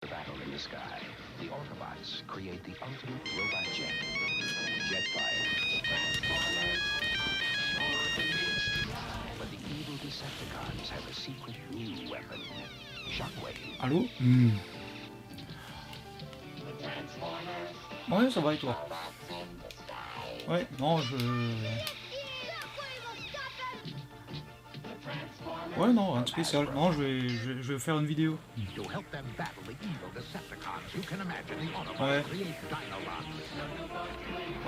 battle in the sky, the Autobots create the ultimate robot jet, Jetfire. But the evil Decepticons have a secret new weapon, Shockwave. Allô Ouais, ça va et toi? Ouais, non, Ouais, non, rien de spécial. Non, je vais faire une vidéo. Ouais.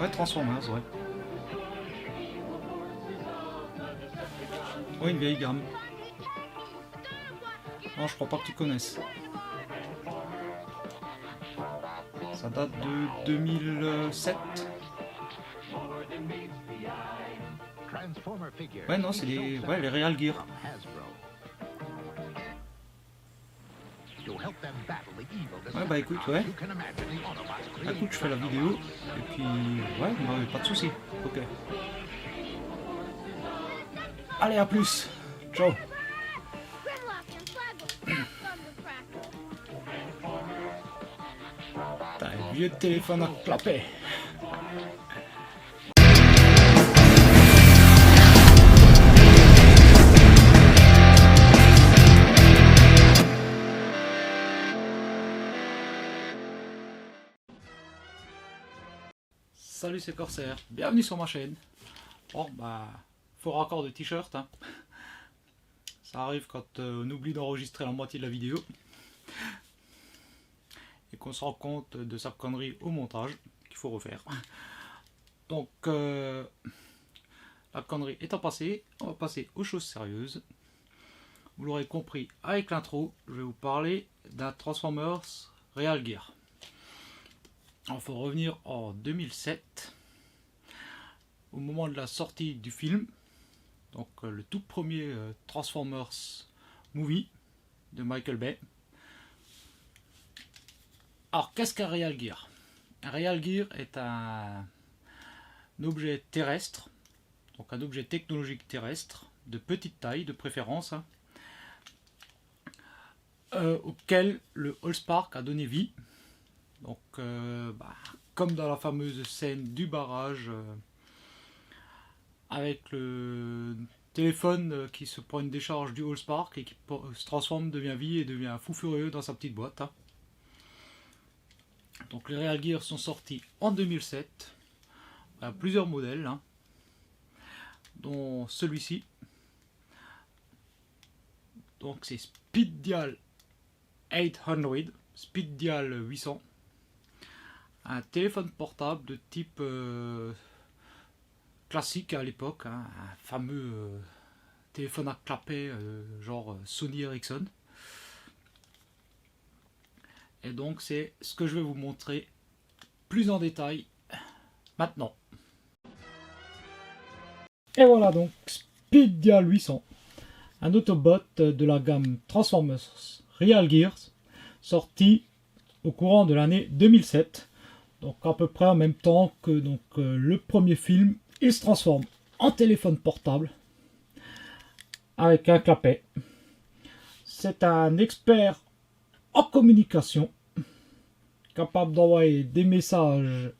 Ouais, Transformers, ouais. Ouais, une vieille gamme. Non, je crois pas que tu connaisses. Ça date de 2007. Ouais, non, c'est les Real Gear. Ouais, bah écoute, ouais. Écoute, je fais la vidéo. Et puis, ouais, bah, pas de soucis. Ok. Allez, à plus. Ciao. T'as un vieux téléphone à clapper. Salut, c'est Corsair, bienvenue sur ma chaîne. Bon, bah, faux raccord de t-shirt, hein. Ça arrive quand on oublie d'enregistrer la moitié de la vidéo et qu'on se rend compte de sa connerie au montage qu'il faut refaire. Donc, la connerie étant passée, on va passer aux choses sérieuses. Vous l'aurez compris avec l'intro, je vais vous parler d'un Transformers Real Gear. Il faut revenir en 2007, au moment de la sortie du film, donc le tout premier Transformers movie de Michael Bay. Alors, qu'est-ce qu'un Real Gear? Un Real Gear est un objet terrestre, donc un objet technologique terrestre, de petite taille de préférence, hein, auquel le Allspark a donné vie. Donc, comme dans la fameuse scène du barrage, avec le téléphone qui se prend une décharge du Allspark et qui se transforme, devient vie et devient fou furieux dans sa petite boîte. Hein. Donc, les Real Gear sont sortis en 2007. Il y a plusieurs modèles, hein, dont celui-ci. Donc, c'est Speed Dial 800, Speed Dial 800. Un téléphone portable de type classique à l'époque, hein, un fameux téléphone à clapet genre Sony Ericsson. Et donc c'est ce que je vais vous montrer plus en détail maintenant. Et voilà donc Speed Dial 800, un Autobot de la gamme Transformers Real Gears, sorti au courant de l'année 2007. Donc à peu près en même temps que le premier film, il se transforme en téléphone portable avec un clapet. C'est un expert en communication, capable d'envoyer des messages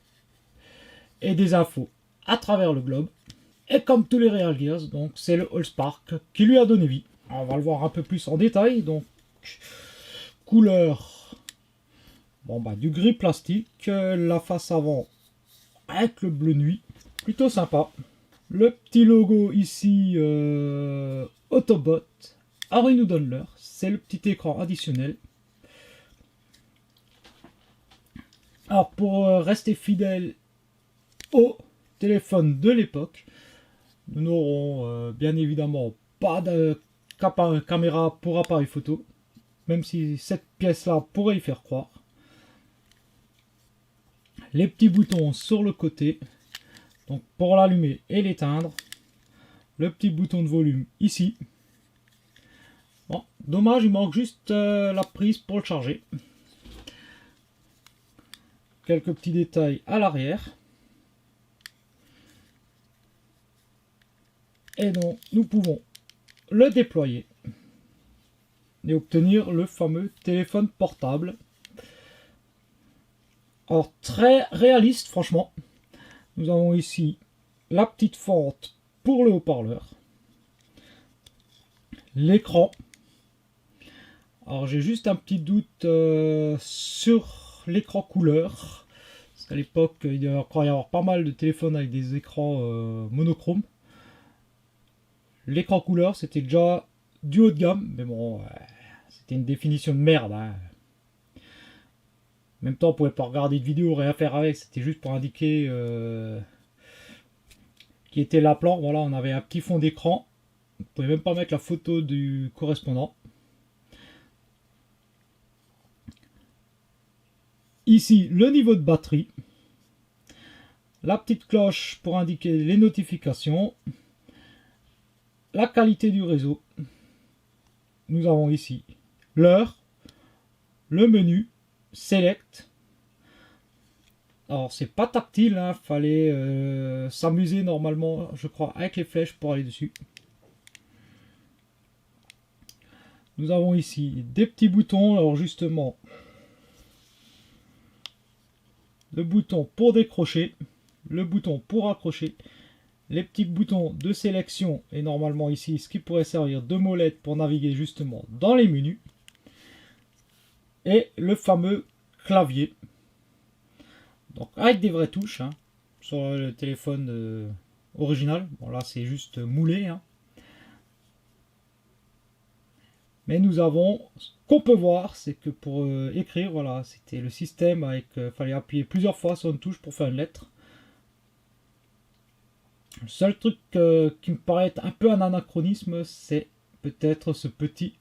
et des infos à travers le globe. Et comme tous les Real Gears, donc c'est le Allspark qui lui a donné vie. On va le voir un peu plus en détail. Donc couleur. Bon bah du gris plastique, la face avant avec le bleu nuit, plutôt sympa. Le petit logo ici, Autobot, Harry nous donne l'heure, c'est le petit écran additionnel. Alors pour rester fidèle au téléphone de l'époque, nous n'aurons bien évidemment pas de caméra pour appareil photo, même si cette pièce là pourrait y faire croire. Les petits boutons sur le côté, donc pour l'allumer et l'éteindre. Le petit bouton de volume ici. Bon, dommage, il manque juste la prise pour le charger. Quelques petits détails à l'arrière. Et donc nous pouvons le déployer et obtenir le fameux téléphone portable Alors très réaliste franchement. Nous avons ici la petite fente pour le haut-parleur. L'écran. Alors j'ai juste un petit doute sur l'écran couleur. Parce qu'à l'époque, il devait encore y avoir pas mal de téléphones avec des écrans monochromes. L'écran couleur, c'était déjà du haut de gamme. Mais bon, c'était une définition de merde. Hein. En même temps, on pouvait pas regarder de vidéo, rien faire avec. C'était juste pour indiquer qui était l'appelant. Voilà, on avait un petit fond d'écran. On pouvait même pas mettre la photo du correspondant. Ici, le niveau de batterie. La petite cloche pour indiquer les notifications. La qualité du réseau. Nous avons ici l'heure, le menu, select. Alors c'est pas tactile, hein, fallait s'amuser normalement, je crois, avec les flèches pour aller dessus. Nous avons ici des petits boutons, alors justement, le bouton pour décrocher, le bouton pour accrocher, les petits boutons de sélection, et normalement ici, ce qui pourrait servir de molette pour naviguer justement dans les menus, et le fameux clavier. Donc avec des vraies touches, hein, sur le téléphone original. Bon là c'est juste moulé. Hein. Mais nous avons, ce qu'on peut voir, c'est que pour écrire, voilà, c'était le système avec, fallait appuyer plusieurs fois sur une touche pour faire une lettre. Le seul truc qui me paraît être un peu un anachronisme, c'est peut-être ce petit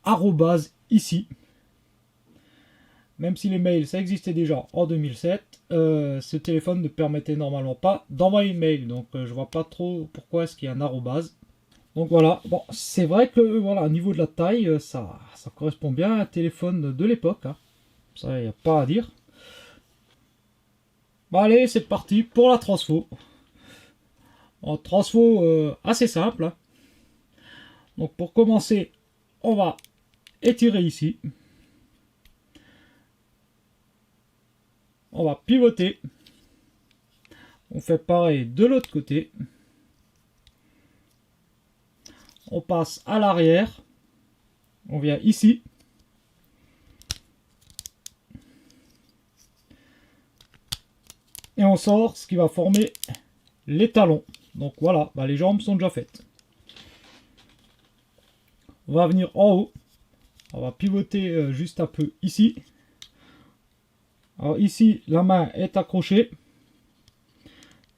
arrobase ici. Même si les mails, ça existait déjà en 2007, ce téléphone ne permettait normalement pas d'envoyer une mail. Donc je vois pas trop pourquoi est-ce qu'il y a un arrobase. Donc voilà, bon, c'est vrai que voilà, au niveau de la taille, ça correspond bien à un téléphone de l'époque. Hein. Ça, il n'y a pas à dire. Bon allez, c'est parti pour la transfo. En transfo assez simple. Hein. Donc pour commencer, on va étirer ici. On va pivoter. On fait pareil de l'autre côté. On passe à l'arrière. On vient ici. Et on sort ce qui va former les talons. Donc voilà, bah les jambes sont déjà faites. On va venir en haut. On va pivoter juste un peu ici. Alors ici, la main est accrochée.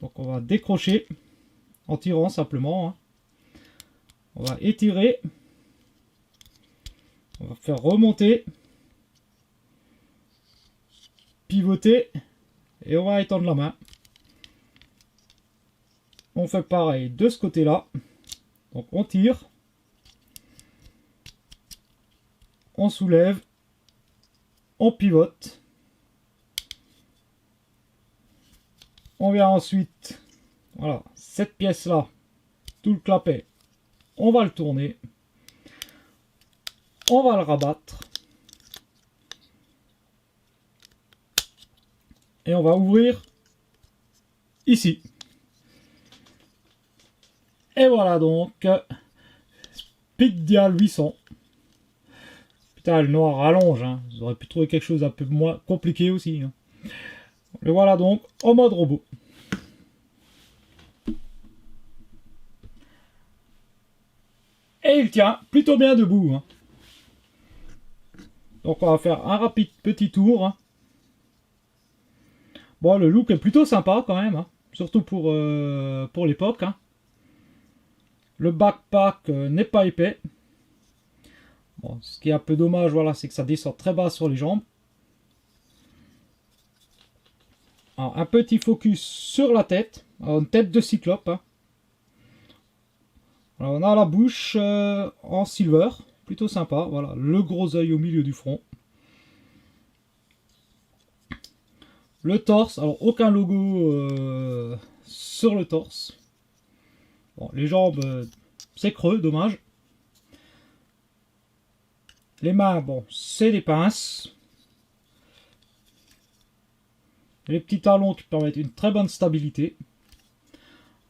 Donc on va décrocher en tirant simplement. Hein. On va étirer. On va faire remonter. Pivoter. Et on va étendre la main. On fait pareil de ce côté-là. Donc on tire. On soulève. On pivote. On vient ensuite, voilà, cette pièce-là, tout le clapet, on va le tourner. On va le rabattre. Et on va ouvrir ici. Et voilà donc, Speed Dial 800. Putain, le noir rallonge, hein. Vous auriez pu trouver quelque chose un peu moins compliqué aussi. Hein. Le voilà donc en mode robot. Et il tient plutôt bien debout. Hein. Donc on va faire un rapide petit tour. Hein. Bon, le look est plutôt sympa quand même. Hein. Surtout pour l'époque. Hein. Le backpack n'est pas épais. Bon, ce qui est un peu dommage, voilà, c'est que ça descend très bas sur les jambes. Alors, un petit focus sur la tête. Alors, une tête de cyclope. Hein. Alors, on a la bouche en silver. Plutôt sympa. Voilà, le gros œil au milieu du front. Le torse. Alors, aucun logo sur le torse. Bon, les jambes, c'est creux, dommage. Les mains, bon, c'est des pinces. Les petits talons qui permettent une très bonne stabilité.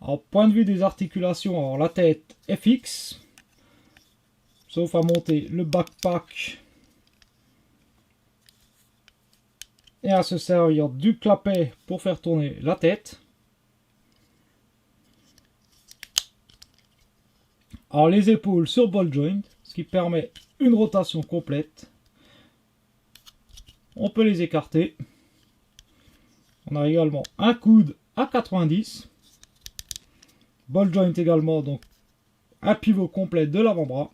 Alors, point de vue des articulations, alors la tête est fixe. Sauf à monter le backpack. Et à se servir du clapet pour faire tourner la tête. Alors les épaules sur ball joint, ce qui permet une rotation complète. On peut les écarter. On a également un coude à 90. Ball joint également, donc un pivot complet de l'avant-bras.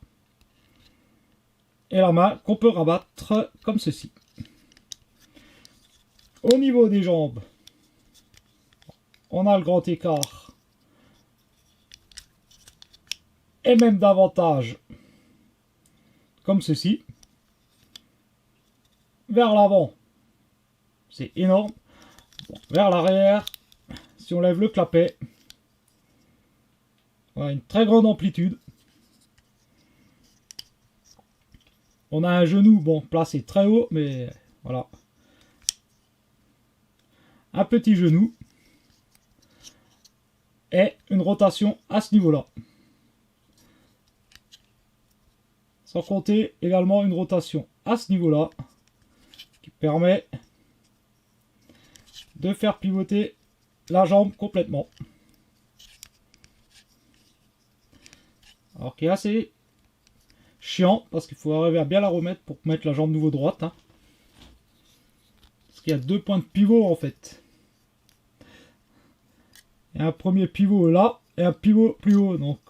Et la main qu'on peut rabattre comme ceci. Au niveau des jambes, on a le grand écart. Et même davantage, comme ceci. Vers l'avant, c'est énorme. Bon, vers l'arrière, si on lève le clapet, on a une très grande amplitude. On a un genou, bon, placé très haut, mais voilà. Un petit genou. Et une rotation à ce niveau-là. Sans compter également une rotation à ce niveau-là, qui permet de faire pivoter la jambe complètement. Alors qui est assez chiant, parce qu'il faut arriver à bien la remettre pour mettre la jambe nouveau droite. Hein. Parce qu'il y a deux points de pivot en fait. Il y a un premier pivot là, et un pivot plus haut. Donc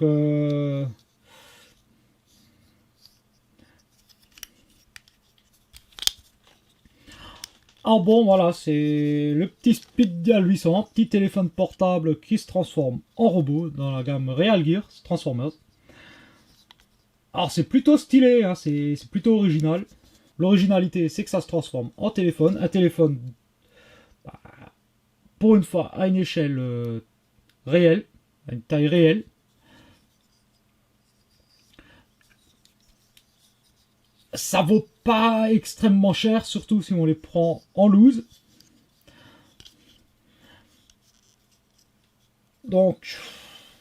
ah bon, voilà, c'est le petit Speeddial 800, petit téléphone portable qui se transforme en robot dans la gamme Real Gears Transformers. Alors c'est plutôt stylé, hein, c'est plutôt original. L'originalité, c'est que ça se transforme en téléphone. Un téléphone, bah, pour une fois, à une échelle réelle, à une taille réelle. Ça vaut pas extrêmement cher, surtout si on les prend en loose. Donc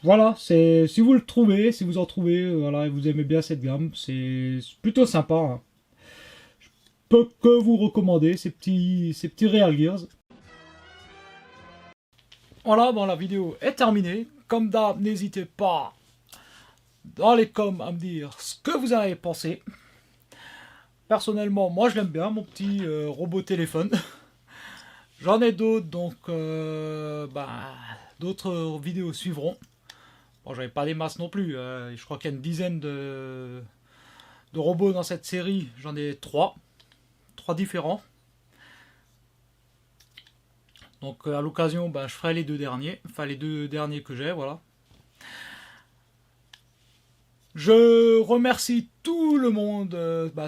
voilà, c'est si vous le trouvez, si vous en trouvez, voilà, et vous aimez bien cette gamme, c'est plutôt sympa. Hein. Je peux que vous recommander ces petits Real Gears. Voilà, bon, la vidéo est terminée. Comme d'hab, n'hésitez pas dans les coms à me dire ce que vous en avez pensé. Personnellement, moi je l'aime bien, mon petit robot téléphone. J'en ai d'autres, donc d'autres vidéos suivront. Bon, j'avais pas des masses non plus. Je crois qu'il y a une dizaine de robots dans cette série. J'en ai 3 différents. Donc à l'occasion, je ferai les 2 derniers. Enfin les 2 derniers que j'ai, voilà. Je remercie tout le monde,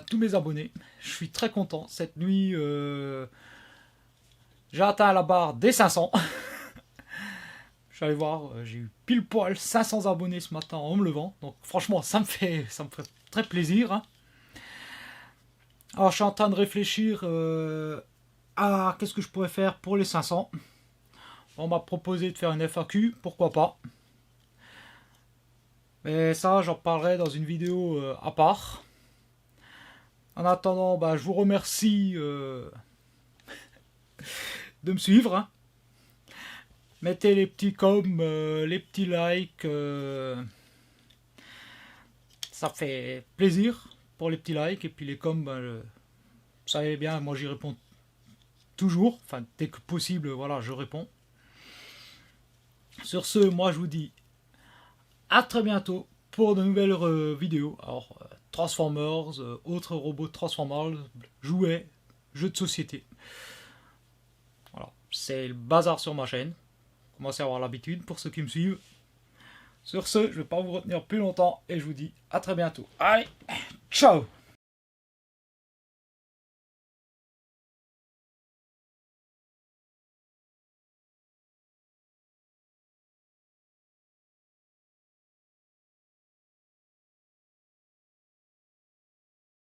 tous mes abonnés. Je suis très content. Cette nuit, j'ai atteint la barre des 500. Je suis allé voir, j'ai eu pile poil 500 abonnés ce matin en me levant. Donc franchement, ça me fait très plaisir. Hein. Alors je suis en train de réfléchir à qu'est-ce que je pourrais faire pour les 500. On m'a proposé de faire une FAQ, pourquoi pas. Mais ça, j'en parlerai dans une vidéo à part. En attendant, je vous remercie de me suivre. Hein. Mettez les petits coms, les petits likes. Ça fait plaisir pour les petits likes. Et puis les coms, vous savez bien, moi j'y réponds toujours. Enfin, dès que possible, voilà, je réponds. Sur ce, moi je vous dis à très bientôt pour de nouvelles vidéos. Alors, Transformers, autres robots Transformers, jouets, jeux de société. Voilà, c'est le bazar sur ma chaîne. Commencez à avoir l'habitude pour ceux qui me suivent. Sur ce, je ne vais pas vous retenir plus longtemps et je vous dis à très bientôt. Allez, ciao!